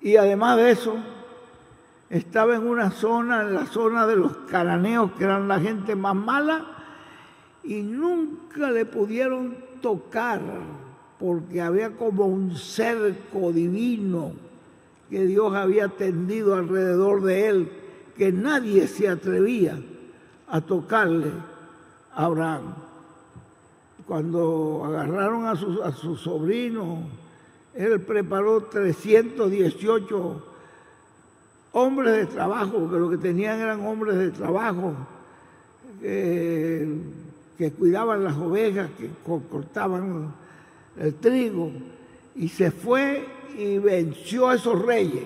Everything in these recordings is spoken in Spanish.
Y además de eso, estaba en una zona, en la zona de los cananeos, que eran la gente más mala, y nunca le pudieron tocar, porque había como un cerco divino que Dios había tendido alrededor de él, que nadie se atrevía a tocarle a Abraham. Cuando agarraron a su sobrino, él preparó 318 hombres de trabajo, porque lo que tenían eran hombres de trabajo, que cuidaban las ovejas, que cortaban el trigo, y se fue y venció a esos reyes,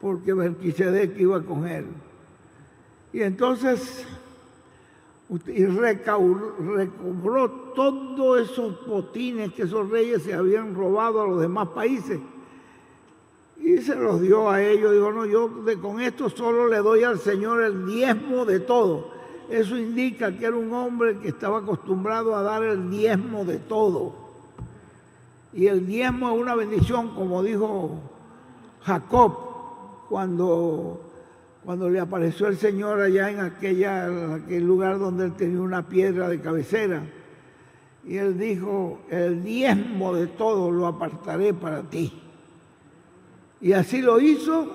porque Melquisedec iba con él. Y entonces recobró todos esos botines que esos reyes se habían robado a los demás países, y se los dio a ellos. Dijo, no, yo con esto solo le doy al Señor el diezmo de todo. Eso indica que era un hombre que estaba acostumbrado a dar el diezmo de todo. Y el diezmo es una bendición, como dijo Jacob cuando le apareció el Señor allá en aquel lugar donde él tenía una piedra de cabecera. Y él dijo, el diezmo de todo lo apartaré para ti. Y así lo hizo,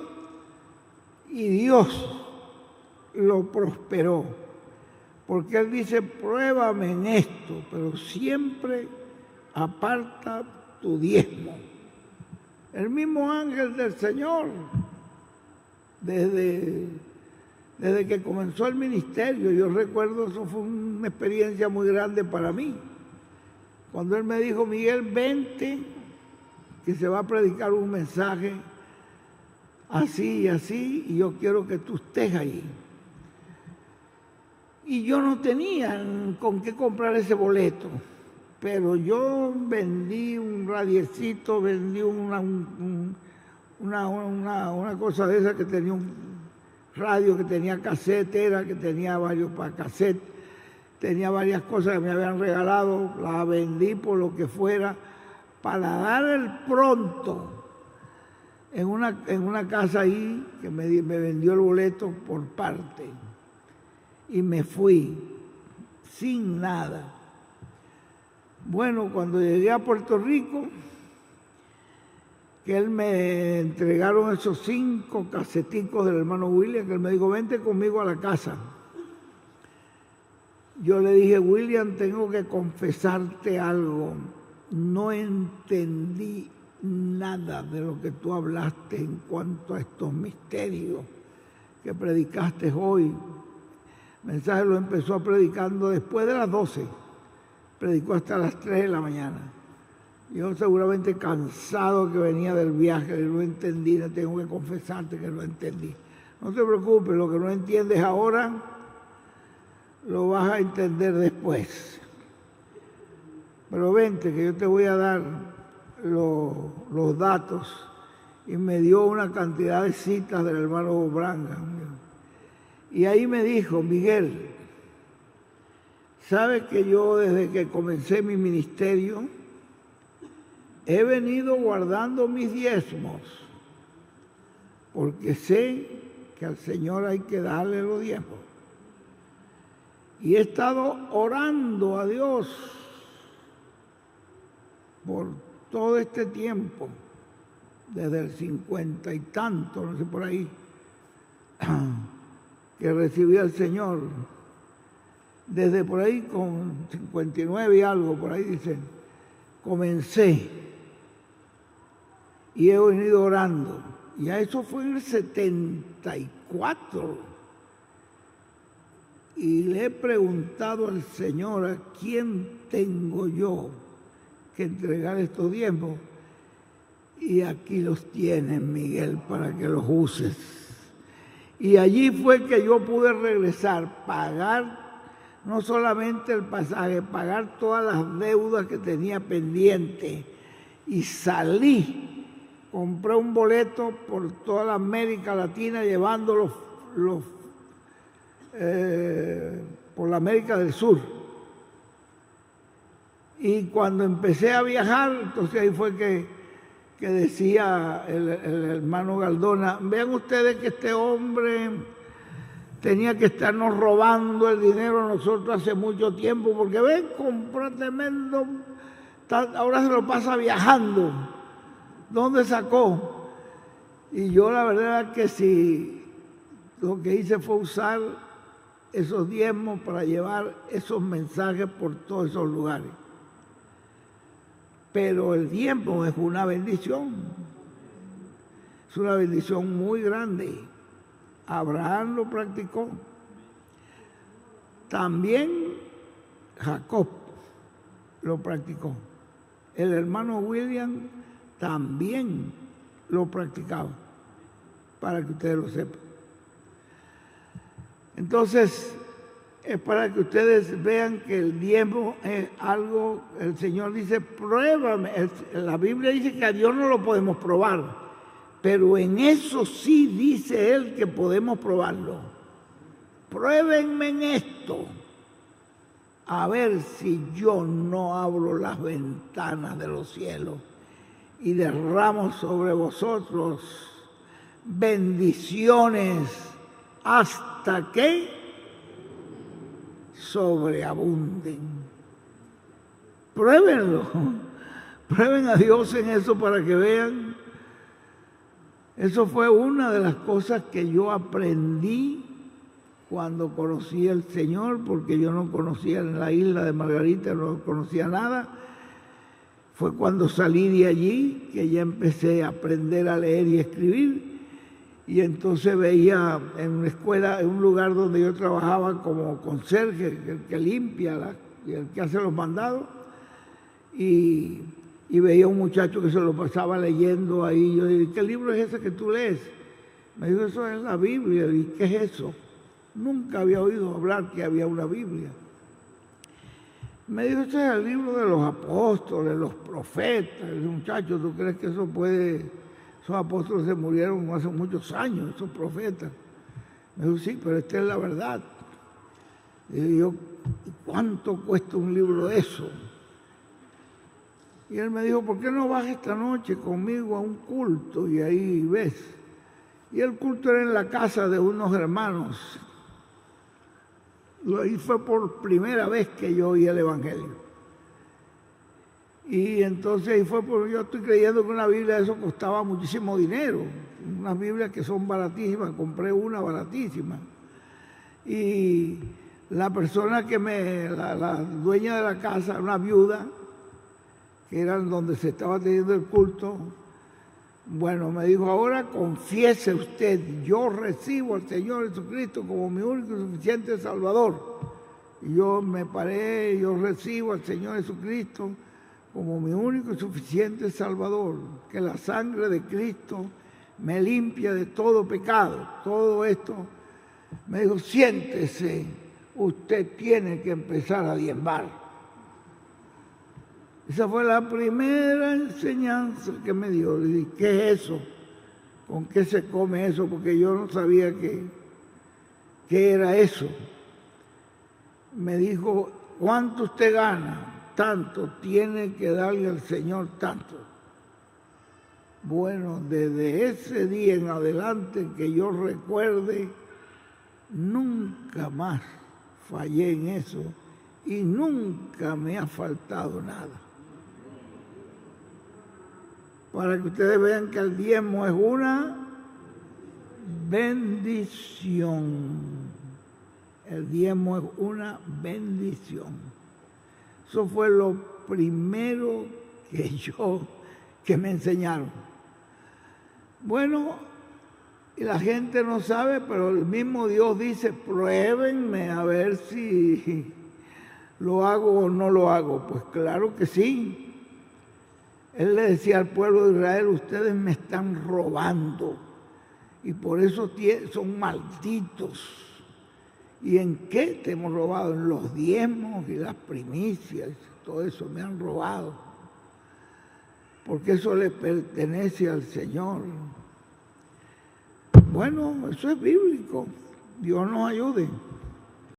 y Dios lo prosperó. Porque él dice, pruébame en esto, pero siempre aparta tu diezmo. El mismo ángel del Señor, desde que comenzó el ministerio, yo recuerdo, eso fue una experiencia muy grande para mí. Cuando él me dijo, Miguel, vente, que se va a predicar un mensaje así y así, y yo quiero que tú estés ahí. Y yo no tenía con qué comprar ese boleto, pero yo vendí un radiecito, vendí una cosa de esa, que tenía un radio, que tenía casetera, que tenía varios para cassette, tenía varias cosas que me habían regalado, las vendí por lo que fuera, para dar el pronto en una casa ahí que me vendió el boleto por parte. Y me fui sin nada. Bueno, cuando llegué a Puerto Rico, que él me entregaron esos 5 caseticos del hermano William, que él me dijo, vente conmigo a la casa. Yo le dije, William, tengo que confesarte algo. No entendí nada de lo que tú hablaste en cuanto a estos misterios que predicaste hoy. El mensaje lo empezó predicando después de las 12. Predicó hasta las 3 de la mañana. Yo seguramente cansado que venía del viaje, no entendí, tengo que confesarte que no entendí. No te preocupes, lo que no entiendes ahora, lo vas a entender después. Pero vente, que yo te voy a dar los datos. Y me dio una cantidad de citas del hermano Branham. Y ahí me dijo, Miguel, ¿sabes que yo desde que comencé mi ministerio he venido guardando mis diezmos? Porque sé que al Señor hay que darle los diezmos. Y he estado orando a Dios por todo este tiempo, desde el 50 y tanto, no sé por ahí, que recibí al Señor. Desde por ahí, con 59 y algo, por ahí dice, comencé y he venido orando. Y a eso fue en el 74. Y le he preguntado al Señor, ¿a quién tengo yo que entregar estos diezmos? Y aquí los tienes, Miguel, para que los uses. Y allí fue que yo pude regresar, pagar no solamente el pasaje, pagar todas las deudas que tenía pendiente. Y salí, compré un boleto por toda la América Latina, llevando por la América del Sur. Y cuando empecé a viajar, entonces ahí fue que que decía el hermano Galdona, vean ustedes que este hombre tenía que estarnos robando el dinero a nosotros hace mucho tiempo, porque ven, compró tremendo, ahora se lo pasa viajando. ¿Dónde sacó? Y yo la verdad que sí, lo que hice fue usar esos diezmos para llevar esos mensajes por todos esos lugares. Pero el diezmo es una bendición muy grande. Abraham lo practicó. También Jacob lo practicó. El hermano William también lo practicaba, para que ustedes lo sepan. Entonces, es para que ustedes vean que el diezmo es algo, el Señor dice, pruébame. La Biblia dice que a Dios no lo podemos probar, pero en eso sí dice Él que podemos probarlo. Pruébenme en esto, a ver si yo no abro las ventanas de los cielos y derramo sobre vosotros bendiciones hasta que sobreabunden. Pruébenlo, prueben a Dios en eso para que vean. Eso fue una de las cosas que yo aprendí cuando conocí al Señor, porque yo no conocía en la isla de Margarita, no conocía nada. Fue cuando salí de allí que ya empecé a aprender a leer y escribir. Y entonces veía en una escuela, en un lugar donde yo trabajaba como conserje, el que limpia y el que hace los mandados, y veía un muchacho que se lo pasaba leyendo ahí. Yo dije, ¿qué libro es ese que tú lees? Me dijo, eso es la Biblia. Y ¿qué es eso? Nunca había oído hablar que había una Biblia. Me dijo, este es el libro de los apóstoles, los profetas. Y dije, muchacho, ¿tú crees que eso puede...? Esos apóstoles se murieron hace muchos años, esos profetas. Me dijo, sí, pero esta es la verdad. Y dije yo, ¿cuánto cuesta un libro de eso? Y él me dijo, ¿por qué no vas esta noche conmigo a un culto? Y ahí ves. Y el culto era en la casa de unos hermanos. Y fue por primera vez que yo oí el Evangelio. Y entonces ahí fue porque yo estoy creyendo que una Biblia de eso costaba muchísimo dinero. Unas Biblias que son baratísimas, compré una baratísima. Y la persona que la dueña de la casa, una viuda, que era donde se estaba teniendo el culto, bueno, me dijo, ahora confiese usted, yo recibo al Señor Jesucristo como mi único y suficiente Salvador. Y yo me paré, yo recibo al Señor Jesucristo como mi único y suficiente Salvador, que la sangre de Cristo me limpia de todo pecado. Todo esto, me dijo, siéntese, usted tiene que empezar a diezmar. Esa fue la primera enseñanza que me dio. Le dije, ¿qué es eso? ¿Con qué se come eso? Porque yo no sabía qué era eso. Me dijo, ¿cuánto usted gana? Tanto, tiene que darle al Señor tanto. Bueno, desde ese día en adelante que yo recuerde, nunca más fallé en eso y nunca me ha faltado nada. Para que ustedes vean que el diezmo es una bendición. El diezmo es una bendición. Eso fue lo primero que me enseñaron. Bueno, y la gente no sabe, pero el mismo Dios dice, pruébenme a ver si lo hago o no lo hago. Pues claro que sí. Él le decía al pueblo de Israel, ustedes me están robando y por eso son malditos. ¿Y en qué te hemos robado? En los diezmos y las primicias, todo eso me han robado. Porque eso le pertenece al Señor. Bueno, eso es bíblico. Dios nos ayude.